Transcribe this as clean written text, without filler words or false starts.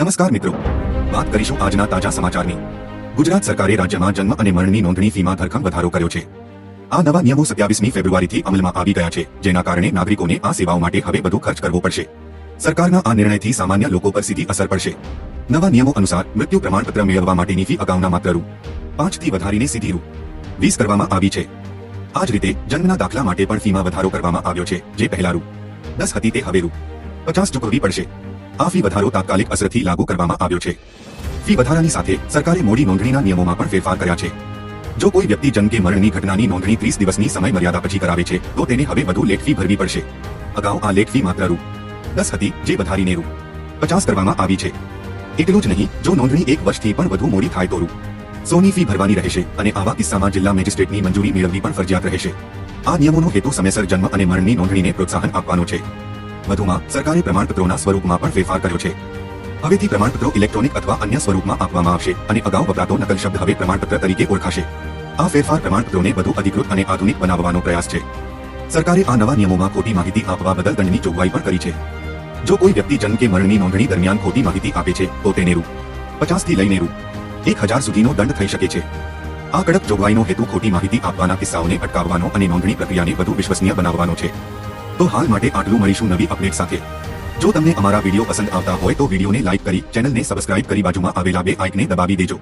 નમસ્કાર મિત્રો, વાત કરીશું આજના તાજા સમાચારની। ગુજરાત સરકારે રાજ્યમાં જન્મ અને મરણની નોંધણી ફીમાં ધરખમ વધારો કર્યો છે। આ નવા નિયમો 27મી ફેબ્રુઆરીથી અમલમાં આવી ગયા છે, જેના કારણે નાગરિકોને આ સેવાઓ માટે હવે વધુ ખર્ચ કરવો પડશે। સરકારના આ નિર્ણયથી સામાન્ય લોકો પર સીધી અસર પડશે। નવા નિયમો અનુસાર મૃત્યુ પ્રમાણપત્ર મેળવવા માટેની ફી અગાઉના માત્ર ₹5 થી વધારીને સીધી ₹20 કરવામાં આવી છે। આ જ રીતે જન્મના દાખલા માટે પણ ફીમાં વધારો કરવામાં આવ્યો છે, જે પહેલા ₹10 હતી તે હવે ₹50 ચૂકવવી પડશે। આ ફી વધારો તાત્કાલિક અસરથી લાગુ કરવામાં આવ્યો છે। ફી વધારાની સાથે સરકારે મોડી નોંધણીના નિયમોમાં પણ ફેરફાર કર્યા છે। જો કોઈ વ્યક્તિ જન્મ કે મરણની ઘટનાની નોંધણી 30 દિવસની સમય મર્યાદા પછી કરાવે છે, તો તેને હવે વધુ લેટ ફી ભરવી પડશે। અગાઉ આ લેટ ફી માત્ર ₹10 હતી, જે વધારીને ₹50 કરવામાં આવી છે। એટલું જ નહીં, જો નોંધણી 1 વર્ષથી પણ વધુ મોડી થાય તો ₹100ની ફી ભરવાની રહેશે અને આવા કિસ્સામાં જિલ્લા મેજિસ્ટ્રેટની મંજૂરી મેળવવી પણ ફરજિયાત રહેશે। આ નિયમોનો હેતુ સમયસર જન્મ અને મરણની નોંધણીને પ્રોત્સાહન આપવાનો છે। વધુમાં સરકારે પ્રમાણપત્રોના સ્વરૂપમાં પણ ફેરફાર કર્યો છે। હવેથી પ્રમાણપત્રો ઇલેક્ટ્રોનિક અથવા અન્ય સ્વરૂપમાં આપવામાં આવશે અને અગાઉ વપરાતો નકલ શબ્દ હવે પ્રમાણપત્ર તરીકે ઓળખાશે। આ ફેરફાર પ્રમાણપત્રોને વધુ અધિકૃત અને આધુનિક બનાવવાનો પ્રયાસ છે। સરકારે આ નવા નિયમોમાં ખોટી માહિતી આપવા બદલ દંડની જોગવાઈ પણ કરી છે। જો કોઈ વ્યક્તિ જન્મ કે મરણની નોંધણી દરમિયાન ખોટી માહિતી આપે છે, તો તેને ₹50 થી લઈને ₹1000 સુધીનો દંડ થઈ શકે છે। આ કડક જોગવાઈનો હેતુ ખોટી માહિતી આપવાના કિસ્સાઓને અટકાવવાનો અને નોંધણી પ્રક્રિયાને વધુ વિશ્વસનીય બનાવવાનો છે। તો હાલ માટે આટલું, મળીશું નવી અપડેટ સાથે। જો તમને અમારા વિડીયો પસંદ આવતા હોય તો વિડીયોને લાઇક કરી, ચેનલને સબસ્ક્રાઇબ કરી બાજુમાં આવેલા બે આઇકને દબાવી દેજો।